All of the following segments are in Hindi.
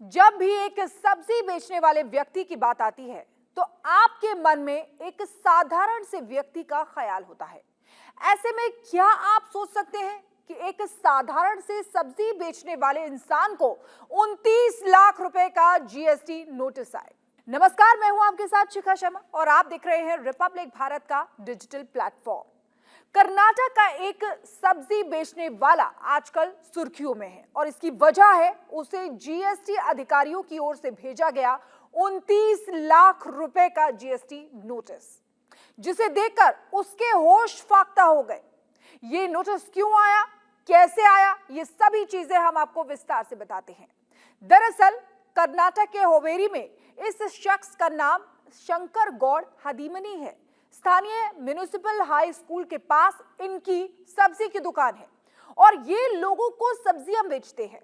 जब भी एक सब्जी बेचने वाले व्यक्ति की बात आती है तो आपके मन में एक साधारण से व्यक्ति का ख्याल होता है। ऐसे में क्या आप सोच सकते हैं कि एक साधारण से सब्जी बेचने वाले इंसान को 29 लाख रुपए का जीएसटी नोटिस आए। नमस्कार, मैं हूं आपके साथ शिखा शर्मा और आप देख रहे हैं रिपब्लिक भारत का डिजिटल प्लेटफॉर्म। कर्नाटक का एक सब्जी बेचने वाला आजकल सुर्खियों में है और इसकी वजह है उसे जीएसटी अधिकारियों की ओर से भेजा गया 29 लाख रुपए का जीएसटी नोटिस, जिसे देखकर उसके होश फाख्ता हो गए। ये नोटिस क्यों आया, कैसे आया, ये सभी चीजें हम आपको विस्तार से बताते हैं। दरअसल कर्नाटक के होवेरी में इस शख्स का नाम शंकर गौड़ हदीमनी है। स्थानीय म्युनिसिपल हाई स्कूल के पास इनकी सब्जी की दुकान है और ये लोगों को सब्जियां बेचते हैं।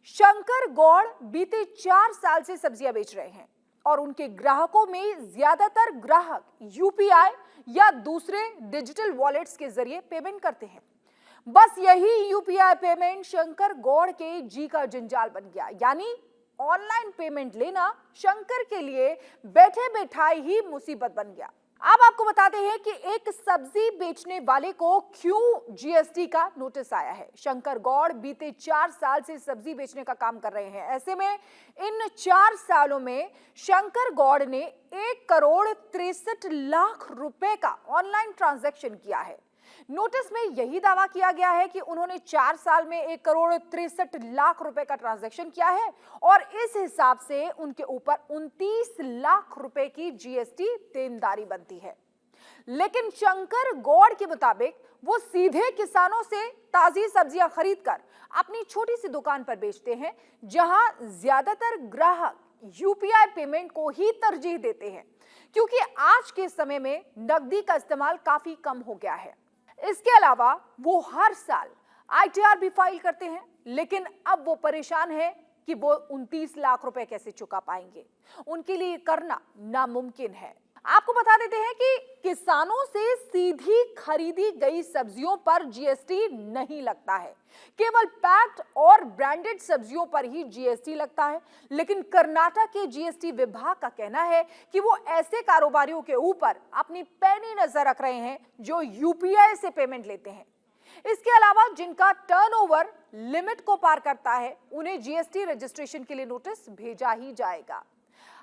शंकर गौड़ बीते 4 साल से सब्जियां बेच रहे हैं और उनके ग्राहकों में ज्यादातर ग्राहक यूपीआई या दूसरे डिजिटल वॉलेट्स के जरिए पेमेंट करते हैं। बस यही यूपीआई पेमेंट शंकर गौड़ के जी का जंजाल बन गया, यानी ऑनलाइन पेमेंट लेना शंकर के लिए बैठे बैठाई ही मुसीबत बन गया। अब आपको बताते हैं कि एक सब्जी बेचने वाले को क्यों जीएसटी का नोटिस आया है। शंकर गौड़ बीते 4 साल से सब्जी बेचने का काम कर रहे हैं। ऐसे में इन 4 सालों में शंकर गौड़ ने 1,63,00,000 रुपए का ऑनलाइन ट्रांजैक्शन किया है। नोटिस में यही दावा किया गया है कि उन्होंने 4 साल में 1,63,00,000 रुपए का ट्रांजैक्शन किया है और इस हिसाब से उनके ऊपर 29 लाख रुपए की जीएसटी देनदारी बनती है। लेकिन शंकर गौड़ के मुताबिक वो सीधे किसानों से ताजी सब्जियां खरीदकर अपनी छोटी सी दुकान पर बेचते हैं, जहां ज्यादातर ग्राहक यूपीआई पेमेंट को ही तरजीह देते हैं, क्योंकि आज के समय में नकदी का इस्तेमाल काफी कम हो गया है। इसके अलावा वो हर साल आईटीआर भी फाइल करते हैं, लेकिन अब वो परेशान है कि वो 29 लाख रुपए कैसे चुका पाएंगे। उनके लिए करना नामुमकिन है। आपको बता देते हैं कि किसानों से सीधी खरीदी गई सब्जियों पर जीएसटी नहीं लगता है, केवल पैक्ड और ब्रांडेड सब्जियों पर ही जीएसटी लगता है। लेकिन कर्नाटक के जीएसटी विभाग का कहना है कि वो ऐसे कारोबारियों के ऊपर अपनी पैनी नजर रख रहे हैं जो यूपीआई से पेमेंट लेते हैं। इसके अलावा जिनका टर्नओवर लिमिट को पार करता है, उन्हें जीएसटी रजिस्ट्रेशन के लिए नोटिस भेजा ही जाएगा।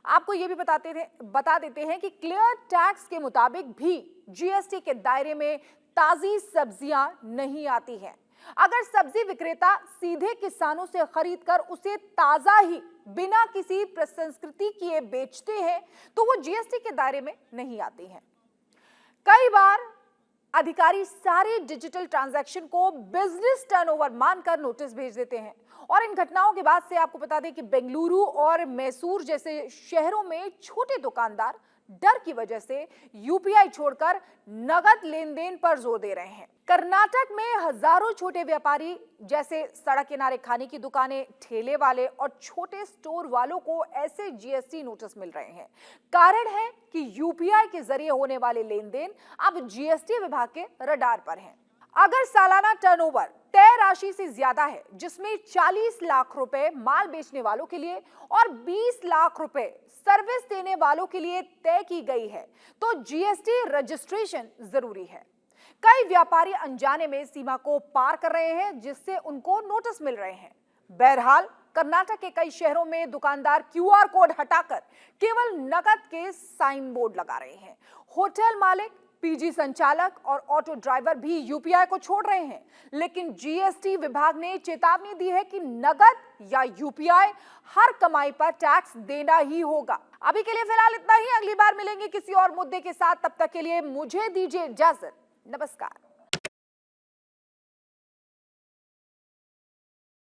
आपको यह भी बता देते हैं कि क्लियर टैक्स के मुताबिक भी जीएसटी के दायरे में ताजी सब्जियां नहीं आती हैं। अगर सब्जी विक्रेता सीधे किसानों से खरीदकर उसे ताजा ही बिना किसी प्रसंस्कृति किए बेचते हैं तो वो जीएसटी के दायरे में नहीं आती हैं। कई बार अधिकारी सारे डिजिटल ट्रांजैक्शन को बिजनेस टर्नओवर मानकर नोटिस भेज देते हैं और इन घटनाओं के बाद से आपको बता दें कि बेंगलुरु और मैसूर जैसे शहरों में छोटे दुकानदार डर की वजह से यूपीआई छोड़कर नगद लेन देन पर जोर दे रहे हैं। कर्नाटक में हजारों छोटे व्यापारी जैसे सड़क किनारे खाने की दुकानें, ठेले वाले और छोटे स्टोर वालों को ऐसे जीएसटी नोटिस मिल रहे हैं। कारण है कि यूपीआई के जरिए होने वाले लेन देन अब जीएसटी विभाग के रडार पर हैं। अगर सालाना टर्नओवर तय राशि से ज्यादा है, जिसमें 40 लाख रुपए माल बेचने वालों के लिए और 20 लाख रुपए सर्विस देने वालों के लिए तय की गई है, तो जीएसटी रजिस्ट्रेशन जरूरी है। कई व्यापारी अनजाने में सीमा को पार कर रहे हैं, जिससे उनको नोटिस मिल रहे हैं। बहरहाल कर्नाटक के कई शहरों में दुकानदार क्यूआर कोड हटाकर केवल नकद के साइन बोर्ड लगा रहे हैं। होटल मालिक, पीजी संचालक और ऑटो ड्राइवर भी यूपीआई को छोड़ रहे हैं, लेकिन जीएसटी विभाग ने चेतावनी दी है कि नगद या यूपीआई हर कमाई पर टैक्स देना ही होगा। अभी के लिए फिलहाल इतना ही। अगली बार मिलेंगे किसी और मुद्दे के साथ। तब तक के लिए मुझे दीजिए इजाजत। नमस्कार।